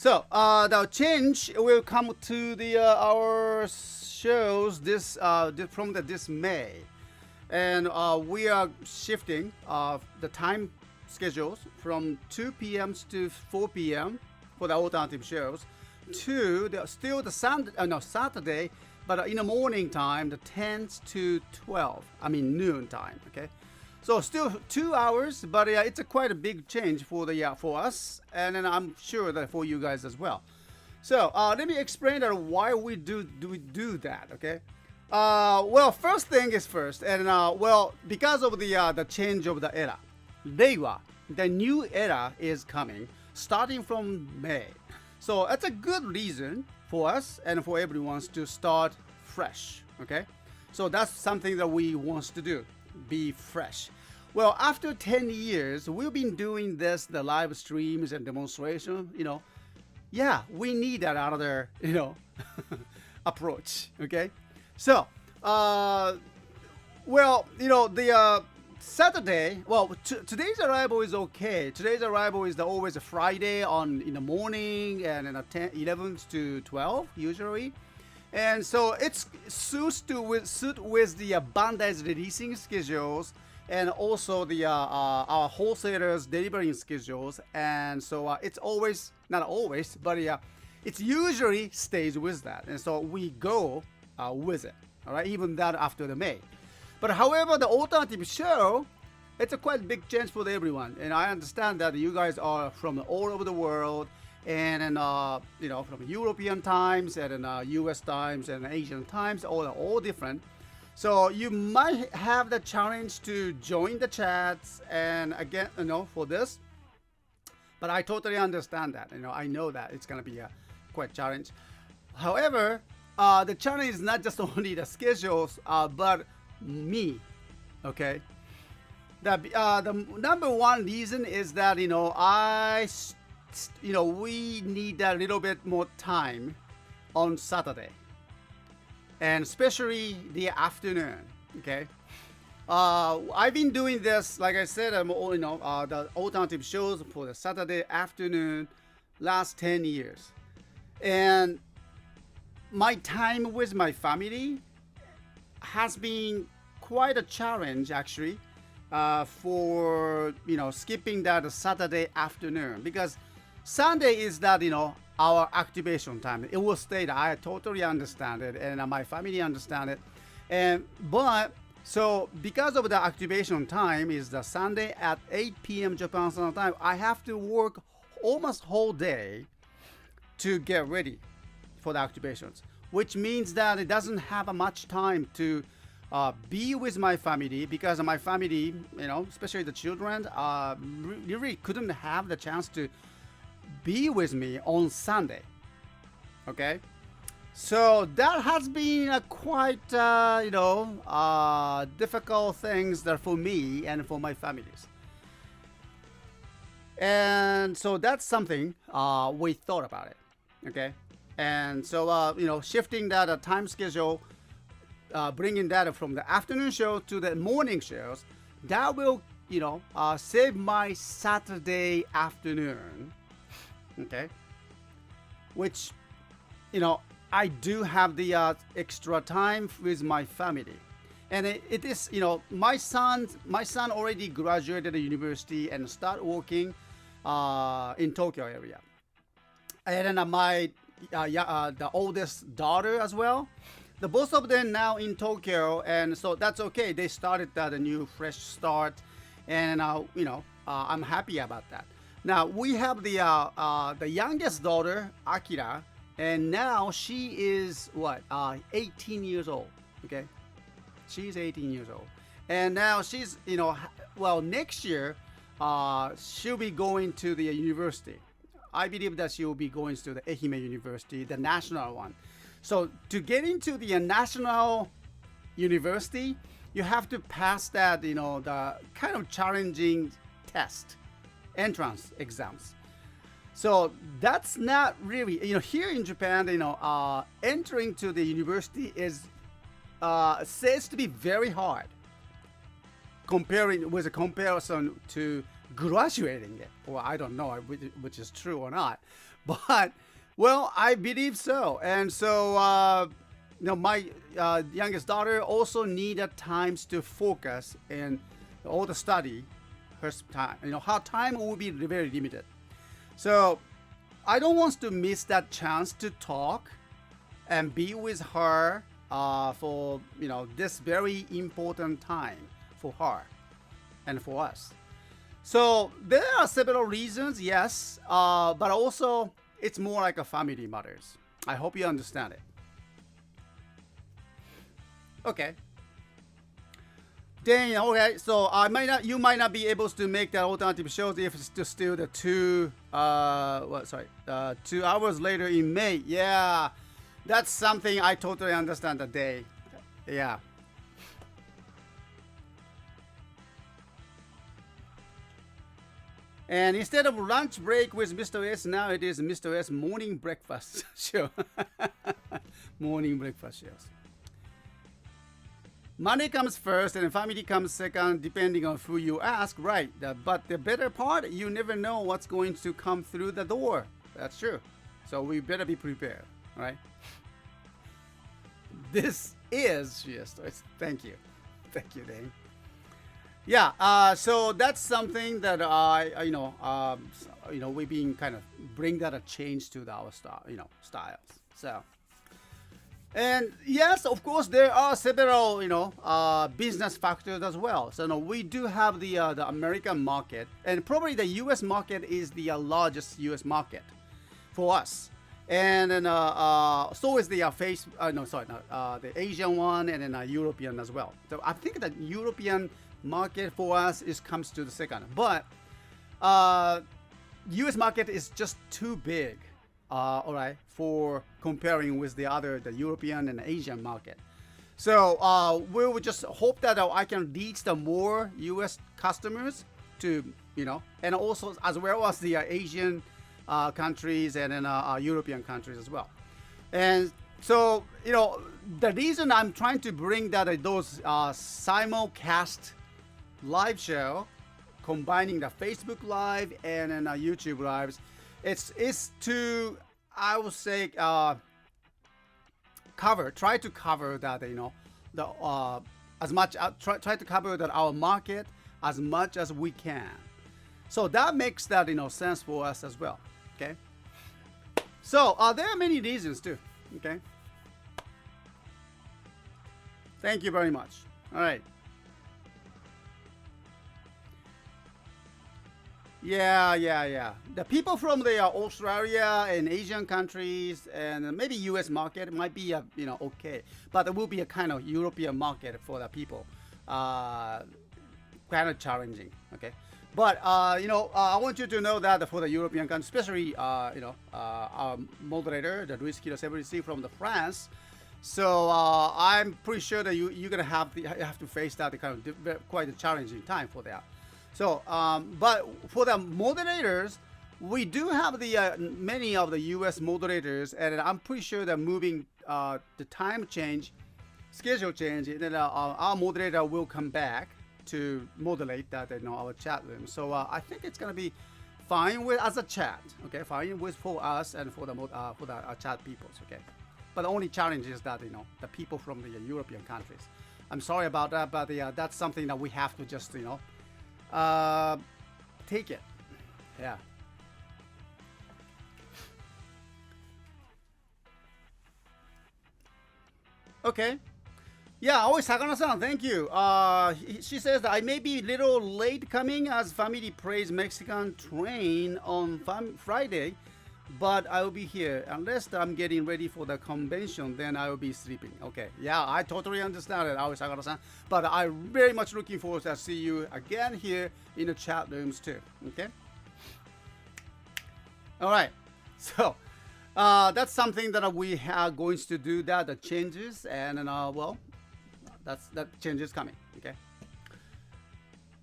So the change will come to the our shows from this May, and we are shifting the time schedules from 2 p.m. to 4 p.m. for the alternative shows to still the Saturday, but in the morning time, the 10 to 12. I mean noon time. Okay. So still 2 hours, but it's quite a big change for for us, and then I'm sure that for you guys as well. So let me explain why we do that. Okay. Well, first thing is first, and well, because of the change of the era, Reiwa, the new era is coming, starting from May. So that's a good reason for us and for everyone to start fresh. Okay. So that's something that we want to do. Be fresh. Well, after 10 years, we've been doing the live streams and demonstration, yeah, we need that other, approach. Okay. So, well, the Saturday, well, today's arrival is okay. Today's arrival is always a Friday in the morning and 11 to 12 usually. And so it suits with the Bandai's releasing schedules and also the our wholesalers delivering schedules. And so it's always, not always, but it usually stays with that. And so we go with it, all right, even that after the May. But however, the alternative show, it's a quite big change for everyone. And I understand that you guys are from all over the world, and from European times and US times and Asian times, all different. So you might have the challenge to join the chats and again, for this. But I totally understand that. I know that it's gonna be a quite challenge. However, the challenge is not just only the schedules, but me. Okay. The number one reason is that we need a little bit more time on Saturday, and especially the afternoon. Okay. I've been doing this, like I said, the alternative shows for the Saturday afternoon last 10 years. And my time with my family has been quite a challenge, actually, for, skipping that Saturday afternoon, because Sunday is that, our activation time. It will stay there. I totally understand it, and my family understand it. So because of the activation time is the Sunday at 8 p.m. Japan Standard Time, I have to work almost whole day to get ready for the activations, which means that it doesn't have much time to be with my family, because my family, especially the children, really couldn't have the chance to be with me on Sunday. Okay. So that has been a quite, difficult things that for me and for my families. And so that's something we thought about it. Okay. And so, shifting that time schedule, bringing that from the afternoon show to the morning shows, that will, save my Saturday afternoon. Okay. Which, I do have the extra time with my family, and it is, my son already graduated the university and start working in Tokyo area, and then the oldest daughter as well. The both of them now in Tokyo, and so that's okay. They started the new fresh start, and I'm happy about that. Now we have the youngest daughter, Akira. And now she is 18 years old. Okay, she's 18 years old, and now she's next year she'll be going to the university. I believe that she will be going to the Ehime University, the national one. So to get into the national university, you have to pass that the kind of challenging test, entrance exams. So that's not really, here in Japan, entering to the university is says to be very hard, with a comparison to graduating it. Well, I don't know which is true or not, But well, I believe so. And so my youngest daughter also needed times to focus in all the study. Her time, her time will be very limited. So I don't want to miss that chance to talk and be with her for this very important time for her and for us. So there are several reasons, yes, but also it's more like a family matters. I hope you understand it. Okay. Then okay, so you might not be able to make that alternative shows if it's still the 2 hours later in May. Yeah, that's something I totally understand the day. Yeah. And instead of lunch break with Mr. S, now it is Mr. S morning breakfast show. Morning breakfast shows. Money comes first and family comes second, depending on who you ask, right? But the better part, you never know what's going to come through the door. That's true. So we better be prepared, right? This is CSTOYS. Thank you. Thank you, Dane. Yeah, so that's something that we've been kind of bring that a change to our styles. So, and yes, of course, there are several business factors as well. So we do have the American market, and probably the U.S. market is the largest U.S. market for us. And then so is the the Asian one, and then European as well. So I think the European market for us comes to the second, but U.S. market is just too big, all right, for comparing with the European and Asian market. So we would just hope that I can reach the more U.S. customers to and also as well as the Asian countries and then European countries as well. And so the reason I'm trying to bring those simulcast live show, combining the Facebook Live and then YouTube Lives, it's to, I would say, try to cover that the as much try to cover that our market as much as we can. So that makes that sense for us as well. Okay. So there are many reasons too. Okay. Thank you very much. All right. Yeah. The people from the Australia and Asian countries and maybe U.S. market might be okay, but it will be a kind of European market for the people. Kind of challenging. Okay, but I want you to know that for the European countries, especially our moderator, the Luis Kilo Severisi from the France. So I'm pretty sure that you're gonna have to face that kind of quite a challenging time for that. So, but for the moderators, we do have the many of the U.S. moderators, and I'm pretty sure that moving the time change, schedule change, and then our moderator will come back to moderate that our chat room. So I think it's gonna be fine with as a chat, okay? Fine with for us and for the chat peoples, okay? But the only challenge is that the people from the European countries. I'm sorry about that, but that's something that we have to just take it. Yeah. Okay. Yeah, always Sakana-san, thank you. She says that I may be a little late coming as family prays Mexican train on Friday, but I will be here. Unless I'm getting ready for the convention, then I will be sleeping. Okay, yeah, I totally understand it, always Sakana-san. But I'm very much looking forward to see you again here in the chat rooms too. Okay. All right. So that's something that we are going to do. The changes, and well, that change is coming. Okay.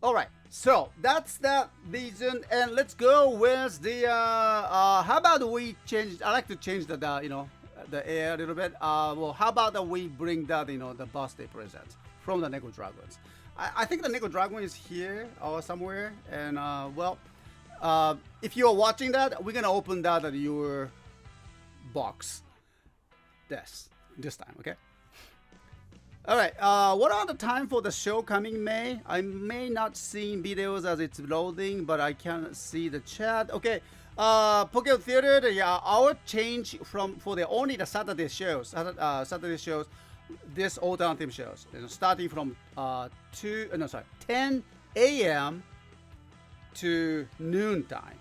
All right, so that's that reason, and let's go with the. How about we change? I like to change the the air a little bit. Well, how about that we bring that the birthday present from the Nego Dragons? I think the Nego Dragon is here or somewhere, and well, if you are watching that, we're gonna open that at your box. This time, okay? All right. What are the time for the show coming May? I may not see videos as it's loading, but I can see the chat. Okay. Pokemon Theater. Yeah, our change for the only the Saturday shows. Saturday shows. This alternative shows starting from 10 a.m. to noon time.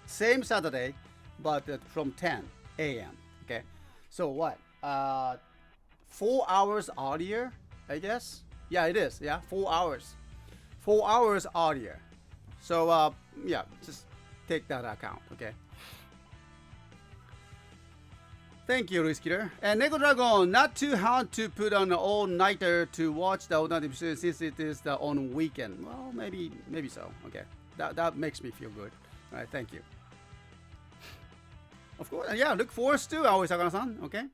Same Saturday, but from 10 a.m. Okay. So what? 4 hours earlier, I guess. Yeah, it is. Yeah, 4 hours. 4 hours earlier. So yeah, just take that account. Okay. Thank you, Riskier. And Neko Dragon, not too hard to put on an all-nighter to watch the alternative show since it is the on weekend. Well, maybe so. Okay, that makes me feel good. All right, thank you. Of course, yeah. Look forward to Aoi Sakana-san. Okay.